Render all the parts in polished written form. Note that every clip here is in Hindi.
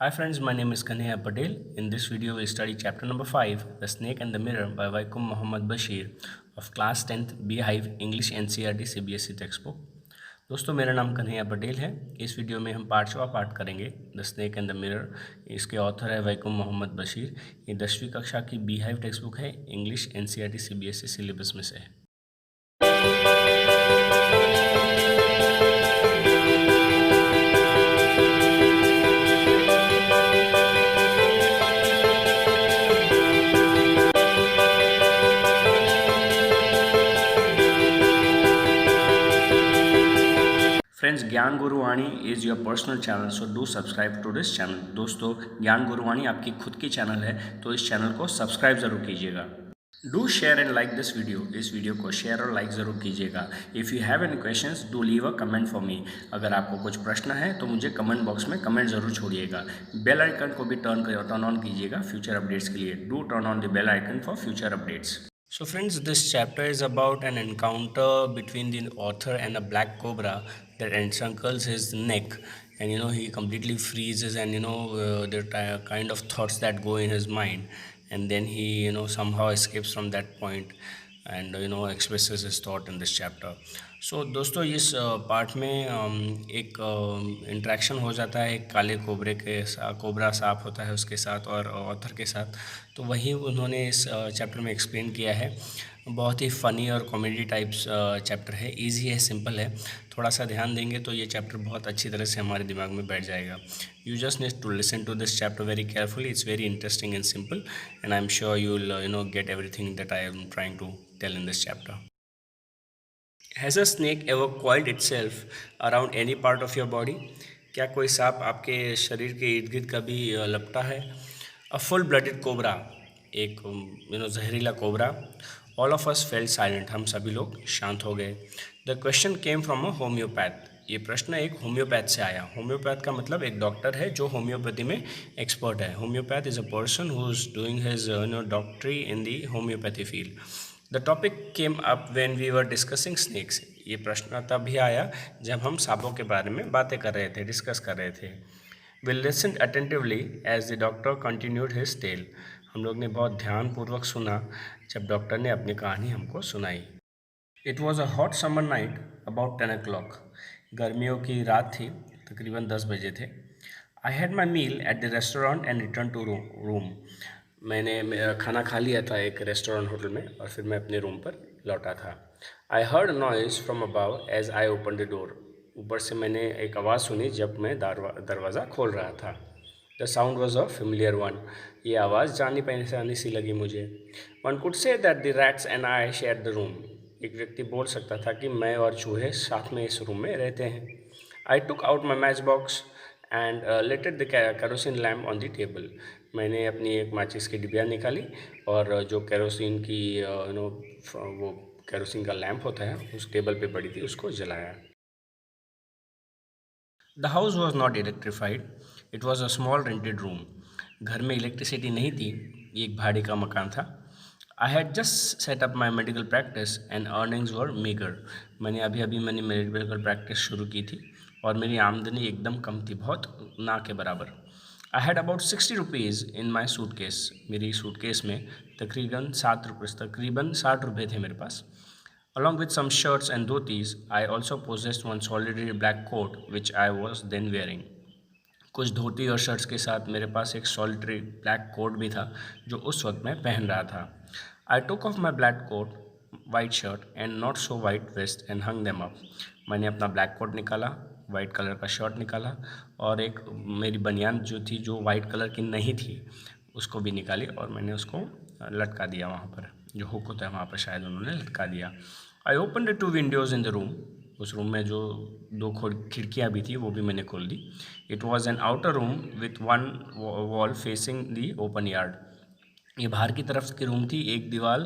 Hi friends, my name is Kanhaiya Patel. In this video, we study chapter number 5, The Snake and the Mirror by Vaikum Mohammad Bashir of class 10th Beehive English NCERT CBSE textbook. दोस्तों मेरा नाम कन्हैया पटेल है। इस वीडियो में हम पांचवा पाठ करेंगे the snake and the mirror. इसके ऑथर है वैकुम मोहम्मद बशीर। ये 10वीं कक्षा की बीहाइव टेक्स्ट बुक है, इंग्लिश NCERT CBSE सिलेबस में से है। Friends, Gyan Guruvani is your personal channel, so do subscribe to this channel. दोस्तों, ज्ञान गुरुवाणी आपकी खुद की चैनल है, तो इस चैनल को सब्सक्राइब ज़रूर कीजिएगा। Do share and like this video. इस वीडियो को शेयर और लाइक ज़रूर कीजिएगा। If you have any questions do leave a comment for me. अगर आपको कुछ प्रश्न है तो मुझे कमेंट बॉक्स में कमेंट ज़रूर छोड़िएगा। बेल आइकन को भी टर्न ऑन कीजिएगा फ्यूचर अपडेट्स के लिए। Do turn on the bell icon for future updates. So friends, this chapter is about an encounter between the author and a black cobra that encircles his neck, and he completely freezes, and there are kind of thoughts that go in his mind, and then he somehow escapes from that point and expresses his thought in this chapter. So दोस्तों, इस पार्ट में एक इंट्रैक्शन हो जाता है एक काले कोबरे के साथ। कोबरा सांप होता है उसके साथ और ऑथर के साथ। तो वही उन्होंने इस चैप्टर में एक्सप्लेन किया है। बहुत ही फ़नी और कॉमेडी टाइप्स चैप्टर है। इजी है, सिंपल है। थोड़ा सा ध्यान देंगे तो ये चैप्टर बहुत अच्छी तरह से हमारे दिमाग में बैठ जाएगा। You just need to listen to this chapter very carefully. It's very interesting and simple, and I am sure you will get everything that I am trying to tell in this chapter. Has a snake ever coiled itself around any part of your body? क्या कोई सांप आपके शरीर के इर्द गिर्द कभी लपटा है? A full-blooded cobra, एक जहरीला cobra. All of us felt silent. हम सभी लोग शांत हो गए. The question came from a homeopath. ये प्रश्न एक होम्योपैथ से आया। होम्योपैथ का मतलब एक डॉक्टर है जो होम्योपैथी में एक्सपर्ट है। Homeopath is a person who is doing his डॉक्टरी in the homeopathy field. The topic came up when we were discussing snakes. ये प्रश्न तब भी आया जब हम सांपों के बारे में बातें कर रहे थे, डिस्कस कर रहे थे. We listened attentively as the doctor continued his tale. हम लोग ने बहुत ध्यानपूर्वक सुना जब डॉक्टर ने अपनी कहानी हमको सुनाई. It was a hot summer night about 10 o'clock. गर्मियों की रात थी, तकरीबन 10 बजे थे. I had my meal at the restaurant and return to room. मैंने मेरा खाना खा लिया था एक रेस्टोरेंट होटल में और फिर मैं अपने रूम पर लौटा था. I heard noise from above as I open the door. ऊपर से मैंने एक आवाज़ सुनी जब मैं दरवाज़ा खोल रहा था. The sound was a familiar one. ये आवाज़ जानी पहचानी सी लगी मुझे. One could say that the rats and I share the room. एक व्यक्ति बोल सकता था कि मैं और चूहे साथ में इस रूम में रहते हैं. I took out my matchbox and lighted the kerosene lamp on the table. मैंने अपनी एक माचिस की डिबिया निकाली और जो केरोसिन की वो केरोसिन का लैम्प होता है उस टेबल पे पड़ी थी, उसको जलाया. The house was not electrified. It was a small rented room. घर में इलेक्ट्रिसिटी नहीं थी, ये एक भाड़े का मकान था. I had just set up my medical practice and earnings were meagre. मैंने अभी मैंने मेडिकल प्रैक्टिस शुरू की थी और मेरी आमदनी एकदम कम थी, बहुत ना के बराबर. I had about 60 rupees in my suitcase. मेरी सूटकेस में तकरीबन 60 रुपये थे मेरे पास. Along with some shirts and dhotis, I also possessed one solitary black coat which I was then wearing. कुछ धोती और शर्ट्स के साथ मेरे पास एक सॉलिटरी ब्लैक कोट भी था जो उस वक्त मैं पहन रहा था. I took off my black coat, white shirt and not so white vest and hung them up. मैंने अपना ब्लैक कोट निकाला, वाइट कलर का शर्ट निकाला और एक मेरी बनियान जो थी जो वाइट कलर की नहीं थी उसको भी निकाली और मैंने उसको लटका दिया वहाँ पर. जो हुक होता है वहाँ पर शायद उन्होंने लटका दिया. आई open the 2 Windows in the room. उस रूम में जो 2 खिड़कियाँ भी थी वो भी मैंने खोल दी. It was an outer room with one wall facing the open yard. ये बाहर की तरफ की रूम थी, एक दीवार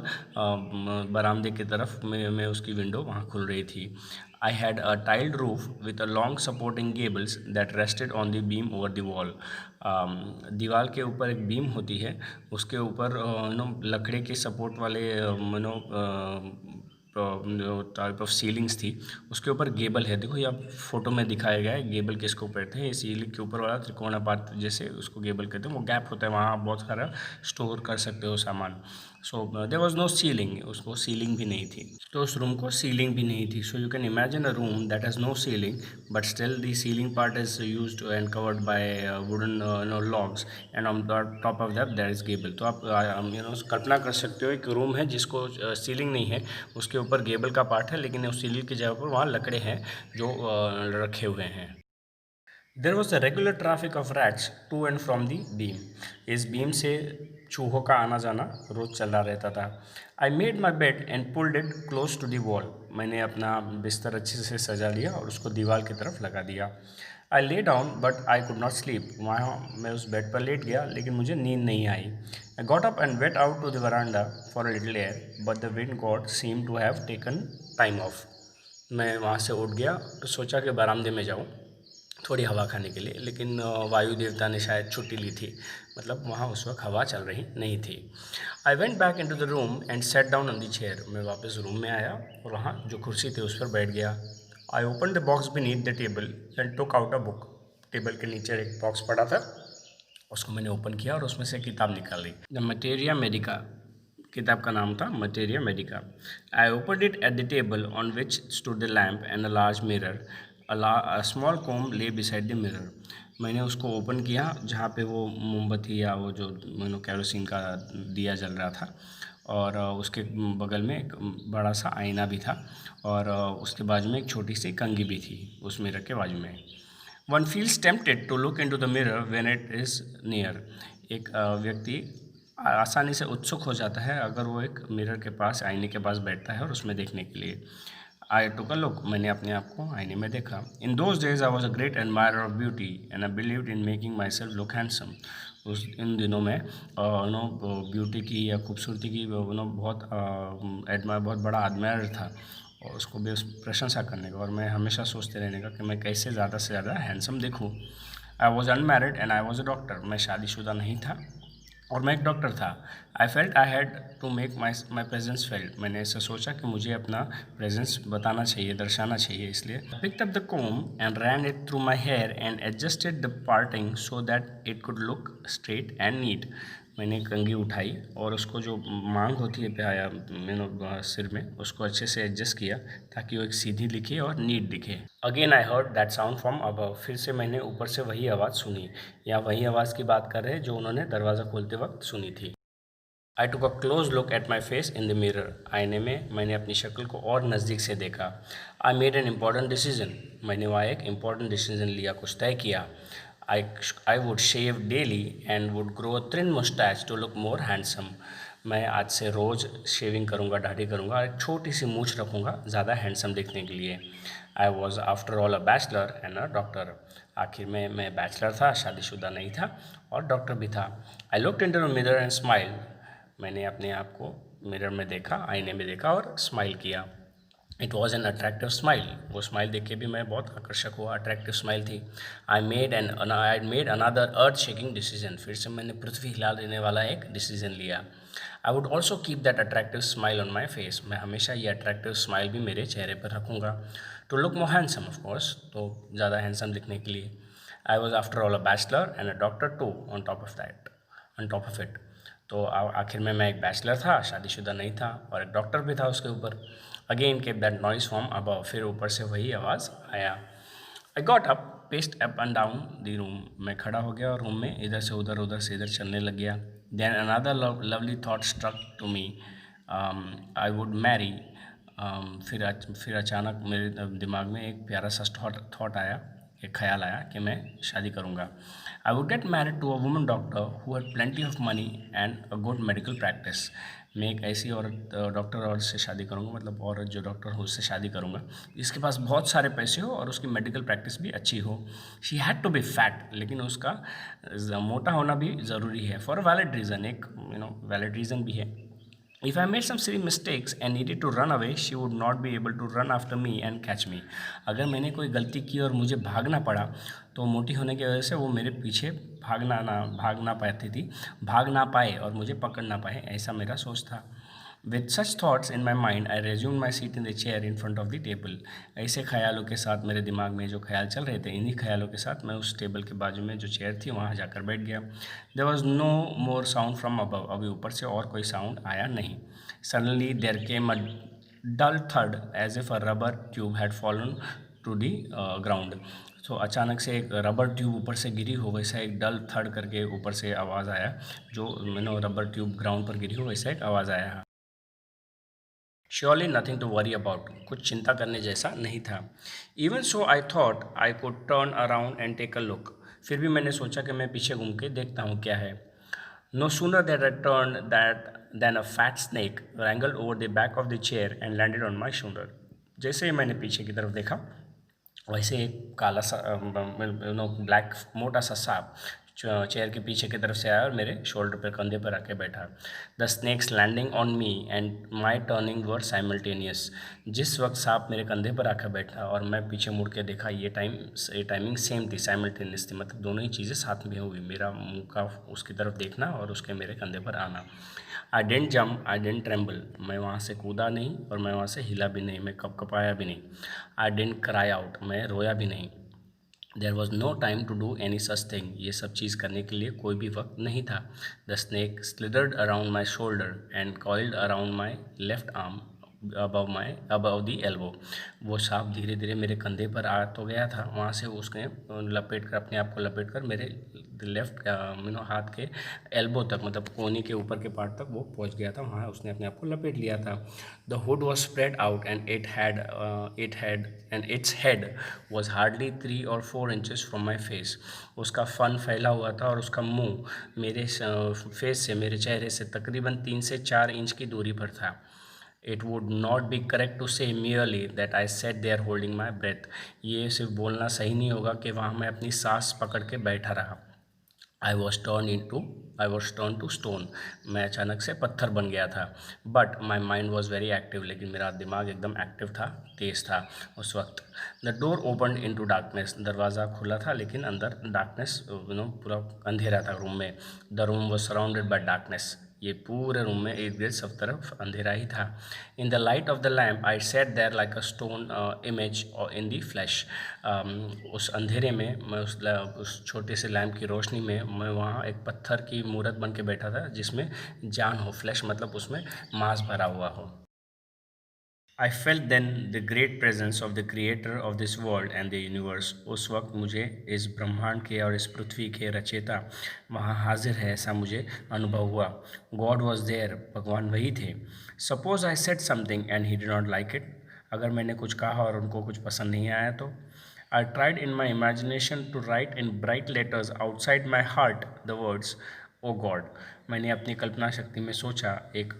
बरामदे की तरफ में उसकी विंडो वहाँ खुल रही थी. I had a tiled roof with a long supporting Gables that rested on the beam over the wall. दीवार के ऊपर एक बीम होती है, उसके ऊपर लकड़ी के सपोर्ट वाले जो टाइप ऑफ सीलिंग्स थी उसके ऊपर गेबल है। देखो ये आप फोटो में दिखाया गया है, गेबल किसके ऊपर थे, ये सीलिंग के ऊपर वाला त्रिकोणाकार जैसे उसको गेबल कहते हैं, वो गैप होता है, वहाँ आप बहुत सारा स्टोर कर सकते हो सामान। So there was no ceiling, उसको सीलिंग भी नहीं थी, तो उस रूम को सीलिंग भी नहीं थी। So you can imagine a room that has no ceiling but still the ceiling part is used and covered by wooden logs and on the top of that there is gable. तो आप कल्पना कर सकते हो एक रूम है जिसको सीलिंग नहीं है, उसके ऊपर गेबल का पार्ट है, लेकिन उस सीलिंग की जगह पर वहाँ लकड़े हैं जो रखे हुए हैं। There was a regular traffic of rats to and from the beam. इस बीम से चूहों का आना जाना रोज़ चला रहता था। I made my bed and pulled it close to the wall. मैंने अपना बिस्तर अच्छे से सजा लिया और उसको दीवार की तरफ लगा दिया। I lay down but I could not sleep. वहाँ मैं उस बेड पर लेट गया लेकिन मुझे नींद नहीं आई। I got up and went out to the veranda for a little air but the wind god seem to have taken time off. मैं वहाँ से उठ गया तो सोचा कि बरामदे में जाऊँ थोड़ी हवा खाने के लिए, लेकिन वायु देवता ने शायद छुट्टी ली थी, मतलब वहाँ उस वक्त हवा चल रही नहीं थी। I went back into the room and sat down on the chair. मैं वापस रूम में आया और वहाँ जो कुर्सी थी उस पर बैठ गया। आई open the box beneath the table and took out a book. Table के नीचे एक बॉक्स पड़ा था, उसको मैंने ओपन किया और उसमें से किताब निकाली। द मटेरिया मेडिका, किताब का नाम था Materia Medica. I opened it at the table on which stood the lamp and a large mirror. A small comb lay beside the mirror. मैंने उसको ओपन किया जहाँ पे वो मोमबत्ती या वो जो कैरोसिन का दिया जल रहा था, और उसके बगल में एक बड़ा सा आईना भी था, और उसके बाजू में एक छोटी सी कंघी भी थी उस मिरर के बाजू में। One feels tempted to look into the mirror when it is near. एक व्यक्ति आसानी से उत्सुक हो जाता है अगर वो एक मिरर के पास, आईने के पास बैठता है और उसमें देखने के लिए। आई टुक अ लुक, मैंने अपने आप को आईने में देखा। In those days I was a great admirer of beauty and I believed in making myself look handsome. इन दिनों में ब्यूटी की या खूबसूरती की बहुत बहुत बड़ा एडमायर था, और उसको भी उस प्रशंसा करने का, और मैं हमेशा सोचते रहने का कि मैं कैसे ज़्यादा से ज़्यादा हैंडसम दिखूँ। I was unmarried and I was a doctor. मैं शादीशुदा नहीं था और मैं एक डॉक्टर था। I felt I had to make my presence felt. मैंने ऐसा सोचा कि मुझे अपना प्रेजेंस बताना चाहिए, दर्शाना चाहिए, इसलिए picked up the comb and ran it through my hair and adjusted the parting so that it could look straight and neat. मैंने कंघी उठाई और उसको जो मांग होती है सिर में, उसको अच्छे से एडजस्ट किया ताकि वो एक सीधी दिखे और नीट दिखे। Again I heard that sound from above. फिर से मैंने ऊपर से वही आवाज़ सुनी, या वही आवाज़ की बात कर रहे हैं जो उन्होंने दरवाज़ा खोलते वक्त सुनी थी। I took a close look at my face in the mirror. आईने में मैंने अपनी शक्ल को और नज़दीक से देखा। I made an important decision. मैंने वहाँ एक इम्पॉर्टेंट डिसीजन लिया, कुछ तय किया। I would shave daily and would grow a thin moustache to look more handsome. मैं आज से रोज़ शेविंग करूँगा, दाढ़ी करूँगा और एक छोटी सी मूछ रखूँगा ज़्यादा हैंडसम दिखने के लिए। I was after all a bachelor and a doctor. आखिर में मैं बैचलर था, शादीशुदा नहीं था, और डॉक्टर भी था। I looked into the mirror and smile. मैंने अपने आप को मिरर में देखा, आईने में देखा और स्माइल किया। It was an attractive smile. वो स्माइल देख के भी मैं बहुत आकर्षक हुआ, अट्रैक्टिव स्माइल थी। I made another earth shaking decision. फिर से मैंने पृथ्वी हिला देने वाला एक डिसीजन लिया। I would also keep that attractive smile on my face. मैं हमेशा ये अट्रैक्टिव स्माइल भी मेरे चेहरे पर रखूँगा। To look more handsome of course, तो ज़्यादा हैंडसम दिखने के लिए। I was after all a bachelor and a doctor too on top of it. तो आखिर में मैं एक बैचलर था, शादीशुदा नहीं था, और एक डॉक्टर भी था उसके ऊपर। Again kept that noise from above. फिर ऊपर से वही आवाज़ आया। आई got up, paced up and down the room. मैं खड़ा हो गया और रूम में इधर से उधर चलने लग गया। Then another lovely thought struck to me, I would marry. फिर अचानक मेरे दिमाग में एक प्यारा सा थॉट आया, एक ख्याल आया कि मैं शादी करूँगा। I would get married to a woman doctor who had plenty of money and a good medical practice. मैं एक ऐसी औरत, डॉक्टर औरत से शादी करूँगा, मतलब औरत जो डॉक्टर हो उससे शादी करूँगा जिसके पास बहुत सारे पैसे हो और उसकी मेडिकल प्रैक्टिस भी अच्छी हो। She had to be fat, लेकिन उसका मोटा होना भी ज़रूरी है, फॉर अ वैलिड रीज़न, एक वैलिड रीज़न भी है। If I made some silly mistakes and needed to run away, she would not be able to run after me and catch me. अगर मैंने कोई गलती की और मुझे भागना पड़ा तो मोटी होने की वजह से वो मेरे पीछे भाग ना पाती थी, भाग ना पाए और मुझे पकड़ ना पाए, ऐसा मेरा सोच था। With such thoughts in my mind, I resumed my seat in the chair in front of the table. ऐसे ख्यालों के साथ मेरे दिमाग में जो ख्याल चल रहे थे, इन्हीं ख्यालों के साथ मैं उस टेबल के बाजू में जो चेयर थी वहाँ जाकर बैठ गया. There was no more sound from above. अभी ऊपर से और कोई साउंड आया नहीं. Suddenly there came a dull thud as if a rubber tube had fallen to the ground. तो अचानक से एक रबर ट्यूब ऊपर से गिरी हो वैसा एक डल थर्ड करके ऊपर से आवाज़ आया. जो रबर ट्यूब ग्राउंड पर गिरी हो वैसा एक आवाज़ आया. Surely nothing to worry about, कुछ चिंता करने जैसा नहीं था. Even so I thought I could turn around and take a look. फिर भी मैंने सोचा कि मैं पीछे घूम के देखता हूँ क्या है. No sooner that I turn that then a fat snake wriggled over the back of the chair and landed on my shoulder. जैसे ही मैंने पीछे की तरफ देखा वैसे एक काला सा ब्लैक मोटा सा सांप चेयर के पीछे की तरफ से आया और मेरे शोल्डर पर कंधे पर आके बैठा. The snake's landing on me and my turning were simultaneous. जिस वक्त सांप मेरे कंधे पर आकर बैठा और मैं पीछे मुड़ के देखा, ये टाइमिंग सेम थी, साइमल्टेनियस थी. मतलब दोनों ही चीज़ें साथ में हुई, मेरा मुँह का उसकी तरफ देखना और उसके मेरे कंधे पर आना. आई डेंट जम्प, आई डेंट ट्रेम्बल. मैं वहाँ से कूदा नहीं और मैं वहाँ से हिला भी नहीं, मैं कपकपाया भी नहीं. आई डेंट क्राई आउट, मैं रोया भी नहीं. There was no time to do any such thing. ये सब चीज़ करने के लिए कोई भी वक्त नहीं था. The snake slithered around my shoulder and coiled around my left arm above the elbow. वो सांप धीरे धीरे मेरे कंधे पर आ तो गया था, वहाँ से उसने लपेट कर अपने आप को लपेट कर मेरे लेफ्ट हाथ के एल्बो तक, मतलब कोहनी के ऊपर के पार्ट तक वो पहुँच गया था. वहाँ उसने अपने आप को लपेट लिया था. The hood was spread out and its head was hardly 3 or 4 inches from my face. उसका फन फैला हुआ था और उसका मुंह मेरे फेस से, मेरे चेहरे से तकरीबन 3 से 4 इंच की दूरी पर था. It would not be correct to say merely that I sat there holding my breath. ये सिर्फ बोलना सही नहीं होगा कि वहाँ मैं अपनी सांस पकड़ के बैठा रहा. I was turn to stone. मैं अचानक से पत्थर बन गया था. But my mind was very active. लेकिन मेरा दिमाग एकदम एक्टिव था, तेज़ था उस वक्त. The door open into darkness. दरवाज़ा खुला था लेकिन अंदर डार्कनेस, पूरा अंधेरा था रूम में. The room was surrounded by darkness. ये पूरे रूम में इर्द गिर्द सब तरफ अंधेरा ही था. In the light of the lamp I sat there like a stone image in the flesh. उस अंधेरे में मैं उस छोटे से लैम्प की रोशनी में मैं वहाँ एक पत्थर की मूर्त बन के बैठा था जिसमें जान हो. फ्लैश मतलब उसमें मांस भरा हुआ हो. I felt then the great presence of the creator of this world and the universe. उस वक्त मुझे इस ब्रह्मांड के और इस पृथ्वी के रचयिता वहाँ हाजिर है ऐसा मुझे अनुभव हुआ. गॉड वॉज देयर, भगवान वही थे. Suppose I said something and he did not like it. अगर मैंने कुछ कहा और उनको कुछ पसंद नहीं आया तो. I tried in my imagination to write in bright letters outside my heart the words O God. मैंने अपनी कल्पना शक्ति में सोचा, एक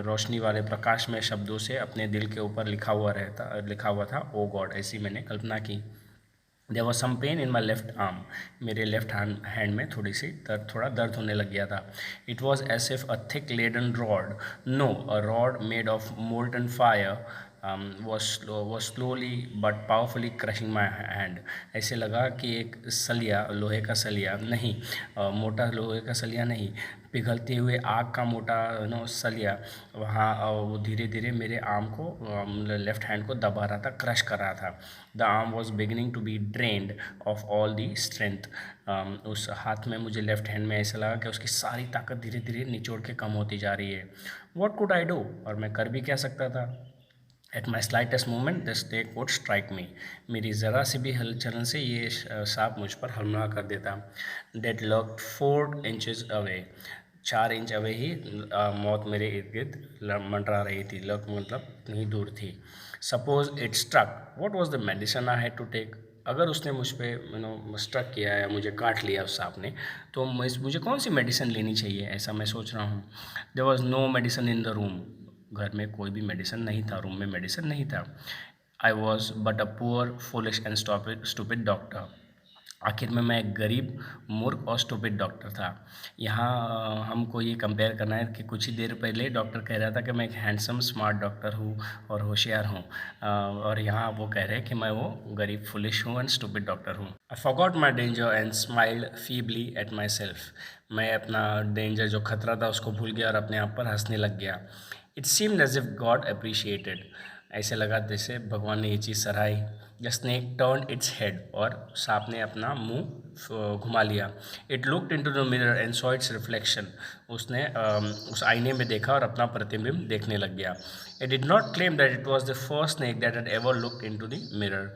रोशनी वाले प्रकाश में शब्दों से अपने दिल के ऊपर लिखा हुआ था ओ गॉड. ऐसी मैंने कल्पना की. There was some pain in my left arm. मेरे लेफ्ट हैंड में थोड़ा दर्द होने लग गया था. It was as if a thick leaden rod, no a rod made of molten fire was slowly but powerfully crushing my hand. ऐसे लगा कि एक सलिया, लोहे का सलिया नहीं, मोटा लोहे का सलिया नहीं, पिघलते हुए आग का मोटा सलिया वहाँ वो धीरे धीरे मेरे आर्म को, लेफ्ट हैंड को दबा रहा था, क्रश कर रहा था. The arm was beginning to be drained of all the strength. उस हाथ में, मुझे लेफ्ट हैंड में ऐसा लगा कि उसकी सारी ताकत धीरे धीरे निचोड़ के कम होती जा रही है. वॉट कुड आई डू, और मैं कर भी क्या सकता था. At my slightest movement the snake would strike मी. मेरी ज़रा सी भी हलचलन से ये सांप मुझ पर हमला कर देता. Death lurked 4 inches away. 4 inch away ही मौत मेरे इर्द गिर्द मंडरा रही थी. लर्क मतलब कहीं दूर थी. Suppose it struck, what was the medicine I had to take. अगर उसने मुझ पर स्ट्रक किया या मुझे काट लिया उस सांप ने, तो मुझे कौन सी मेडिसिन लेनी चाहिए, ऐसा मैं सोच रहा हूँ. There was no medicine in the room. घर में कोई भी मेडिसिन नहीं था, रूम में मेडिसिन नहीं था. I was but a poor foolish and stupid doctor. आखिर में मैं एक गरीब, मूर्ख और स्टूपिड डॉक्टर था. यहाँ हमको ये कंपेयर करना है कि कुछ ही देर पहले डॉक्टर कह रहा था कि मैं एक हैंडसम स्मार्ट डॉक्टर हूँ और होशियार हूँ, और यहाँ वो कह रहे हैं कि मैं वो गरीब, फुलिश हूँ एंड स्टूपिड डॉक्टर हूँ. I forgot my danger and smiled feebly at my self. मैं अपना डेंजर, जो खतरा था, उसको भूल गया और अपने आप पर हंसने लग गया. It seemed as if God appreciated, ऐसे लगा जैसे भगवान ने ये चीज़ सराही। The snake turn its head, और सांप ने अपना मुंह घुमा लिया। It looked into the mirror and saw its reflection, उसने उस आईने में देखा और अपना प्रतिबिंब देखने लग गया। It did not claim that it was the first snake that had ever looked into the mirror,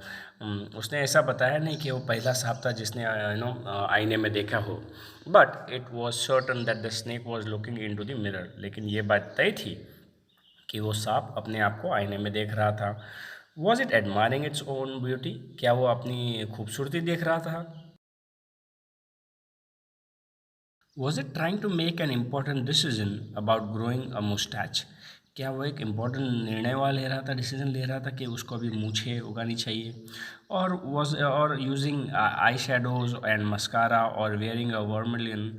उसने ऐसा बताया नहीं कि वो पहला सांप था जिसने आईने में देखा हो। But it was certain that the snake was looking into the mirror, लेकिन ये बात तय थी कि वो सांप अपने आप को आईने में देख रहा था। Was it admiring its own beauty, क्या वो अपनी खूबसूरती देख रहा था? Was it trying to make an important decision about growing a moustache, क्या वो एक इम्पॉर्टेंट निर्णय वाला ले रहा था, डिसीजन ले रहा था कि उसको अभी मूछें उगानी चाहिए? और using eye shadows and mascara और wearing a vermilion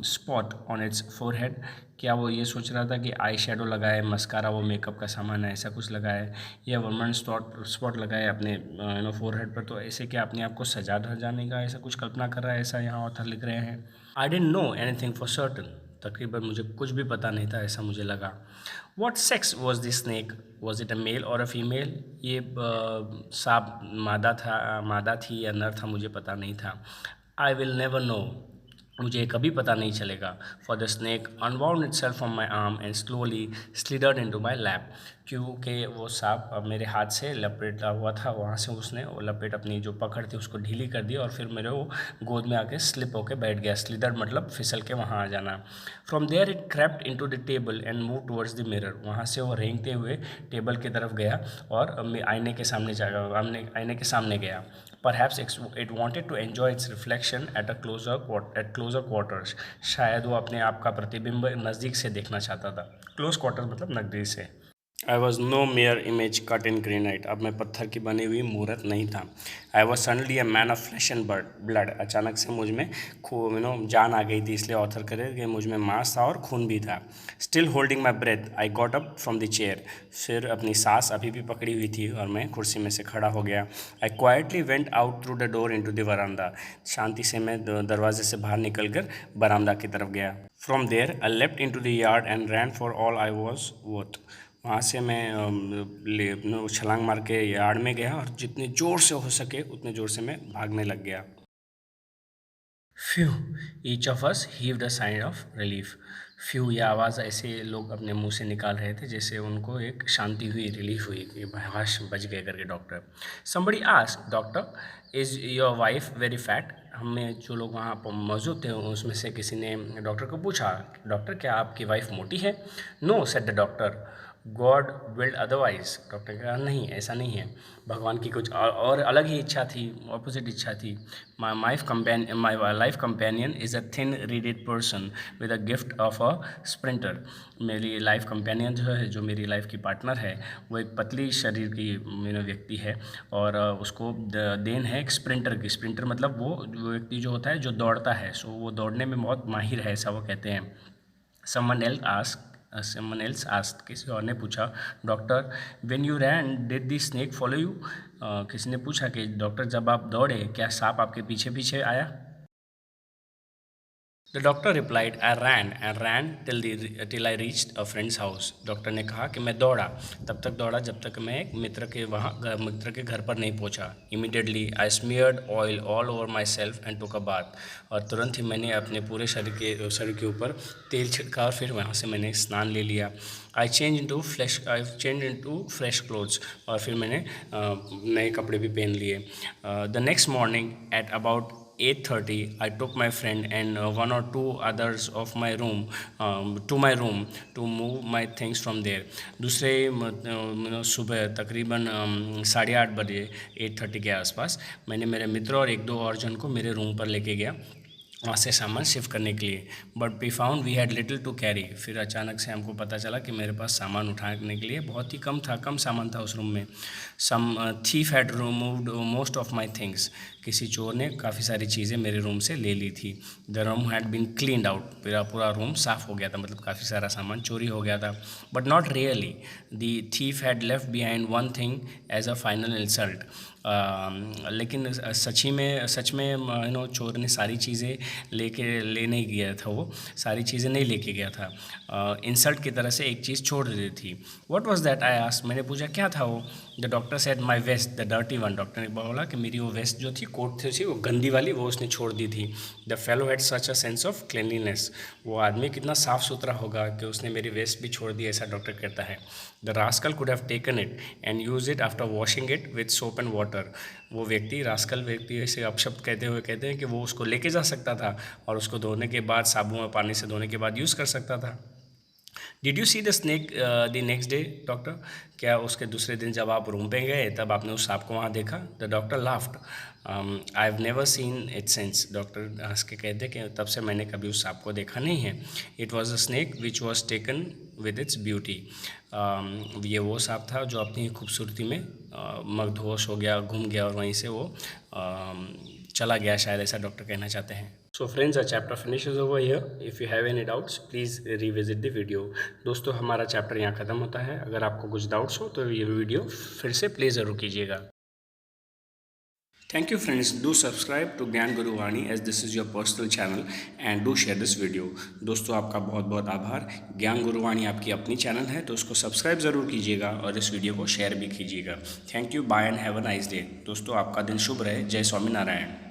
spot on its forehead, क्या वो ये सोच रहा था कि आई शेडो लगाए, मस्कारा वो मेकअप का सामान है ऐसा कुछ लगाए, या वर्मन स्पॉट लगाए अपने फोरहेड पर, तो ऐसे क्या अपने आप को सजा धजाने का ऐसा कुछ कल्पना कर रहा है, ऐसा यहाँ ऑथर लिख रहे हैं। I don't know anything for certain, तकरीबन मुझे कुछ भी पता नहीं था ऐसा मुझे लगा। What sex was this snake, was it a male or a female, ये सांप मादा थी या नर था मुझे पता नहीं था। आई विल नेवर नो, मुझे कभी पता नहीं चलेगा। For the snake unwound itself from my arm and slowly slithered into my lap, क्योंकि वो सांप मेरे हाथ से लपेटा हुआ था, वहाँ से उसने वो लपेट अपनी जो पकड़ थी उसको ढीली कर दी और फिर मेरे वो गोद में आके स्लिप होके बैठ गया। स्लिडर मतलब फिसल के वहाँ आ जाना। From there it crept into the table and move towards the mirror, वहाँ से वो रेंगते हुए टेबल की तरफ गया और आईने के आईने के सामने गया। Perhaps it wanted to enjoy its reflection at closer quarters, शायद वो अपने आप का प्रतिबिंब नज़दीक से देखना चाहता था। क्लोज क्वार्टर मतलब नज़दीक से। I was no mere image cut in granite, अब मैं पत्थर की बनी हुई मूर्त नहीं था। I was suddenly a man of flesh and blood, अचानक से मुझ में जान आ गई थी, इसलिए ऑथर करे कि मुझ में मांस था और खून भी था। Still holding my breath I got up from the chair, फिर अपनी सांस अभी भी पकड़ी हुई थी और मैं कुर्सी में से खड़ा हो गया। I quietly went out through the door into the veranda, शांति से मैं दरवाजे से बाहर निकलकर बरामदा की तरफ गया। From there I left into the yard and ran for all I was worth, वहाँ से मैं छलांग मार के यार्ड में गया और जितने ज़ोर से हो सके उतने ज़ोर से मैं भागने लग गया। Phew, each of us heaved a sigh of relief, phew यह आवाज़ ऐसे लोग अपने मुंह से निकाल रहे थे जैसे उनको एक शांति हुई, रिलीफ हुई कि भाष बच गए करके। Doctor, somebody asked, doctor is your wife very fat, हमें जो लोग वहाँ पर मौजूद थे उसमें से किसी ने डॉक्टर को पूछा, डॉक्टर क्या आपकी वाइफ मोटी है? No said the doctor, God willed otherwise, doctor ने कहा नहीं ऐसा नहीं है, भगवान की कुछ और अलग ही इच्छा थी, ऑपोजिट इच्छा थी। My life companion is a thin readed person with a gift of a sprinter, मेरी लाइफ कंपेनियन जो है, जो मेरी लाइफ की पार्टनर है, वो एक पतली शरीर की व्यक्ति है और उसको देन है एक स्प्रिंटर की। स्प्रिंटर मतलब वो व्यक्ति जो होता है जो दौड़ता है, सो वो दौड़ने में बहुत माहिर है ऐसा वो कहते हैं। Someone else asked, किसी और ने पूछा, doctor when you ran did the snake follow you, किसी ने पूछा कि डॉक्टर जब आप दौड़े क्या सांप आपके पीछे पीछे आया? The doctor replied, I ran till I reached a friend's house, doctor ने कहा कि मैं दौड़ा, तब तक दौड़ा जब तक मैं एक मित्र के घर पर नहीं पहुंचा। Immediately I smeared oil all over myself and took a bath, और तुरंत ही मैंने अपने पूरे शरीर के ऊपर तेल छिड़का और फिर वहाँ से मैंने स्नान ले लिया। I change into fresh clothes, और फिर मैंने नए कपड़े भी पहन लिए। The next morning at about 8:30 I took my friend and one or two others of my room to my room to move my things from there, दूसरे सुबह तकरीबन 8:30 बजे 8:30 के आसपास मैंने मेरे मित्र और एक दो और जन को मेरे रूम पर लेके गया वहाँ से सामान शिफ्ट करने के लिए। But we found we had little to carry, फिर अचानक से हमको पता चला कि मेरे पास सामान उठाने के लिए बहुत ही कम सामान था उस रूम में। Some thief had removed most of my things, किसी चोर ने काफ़ी सारी चीज़ें मेरे रूम से ले ली थी। The room had been cleaned out, मेरा पूरा रूम साफ़ हो गया था, मतलब काफ़ी सारा सामान चोरी हो गया था। But not really, the thief had left behind one thing as a final insult. लेकिन सच में चोर ने सारी चीज़ें ले नहीं गया था, वो सारी चीज़ें नहीं लेके गया था। इंसल्ट की तरह से एक चीज़ छोड़ दी थी। What was that, I asked, मैंने पूछा क्या था वो। The doctor said my waste the dirty one, doctor ने बोला कि मेरी वो वेस्ट जो थी, कोट थी वो गंदी वाली, वो उसने छोड़ दी थी। The fellow had such a sense of cleanliness, वो आदमी कितना साफ़ सुथरा होगा कि उसने मेरी वेस्ट भी छोड़ दी, ऐसा डॉक्टर कहता है। The rascal could have taken it and use it after washing it with soap and water, वो रास्कल व्यक्ति ऐसे अपशब्द कहते हुए कहते हैं कि वो उसको लेके जा सकता था और उसको धोने के बाद, साबुन और पानी से धोने के बाद यूज़ कर सकता था। Did you see the snake the next day doctor, क्या उसके दूसरे दिन जब आप रूम पे गए तब आपने उस सांप को वहाँ देखा? The doctor laughed, I have never seen it since, doctor हंस के कहते कि तब से मैंने कभी उस सांप को देखा नहीं है। It was a snake which was taken with its beauty, ये वो सांप था जो अपनी खूबसूरती में मदहोश हो गया, घूम गया और वहीं से वो चला गया, शायद ऐसा डॉक्टर कहना चाहते हैं। So friends, our chapter finishes over here. If you have any doubts, please revisit the video. दोस्तों, हमारा चैप्टर यहाँ ख़त्म होता है। अगर आपको कुछ डाउट्स हो तो ये वीडियो फिर से प्ले ज़रूर कीजिएगा। Thank you friends, do subscribe to ज्ञान गुरु वाणी as this is your personal channel and do share this video. दोस्तों, आपका बहुत बहुत आभार। ज्ञान गुरु वाणी आपकी अपनी चैनल है तो उसको सब्सक्राइब ज़रूर कीजिएगा और इस वीडियो को शेयर भी कीजिएगा। Thank you, bye and have a nice day. दोस्तों, आपका दिन शुभ रहे। जय स्वामीनारायण।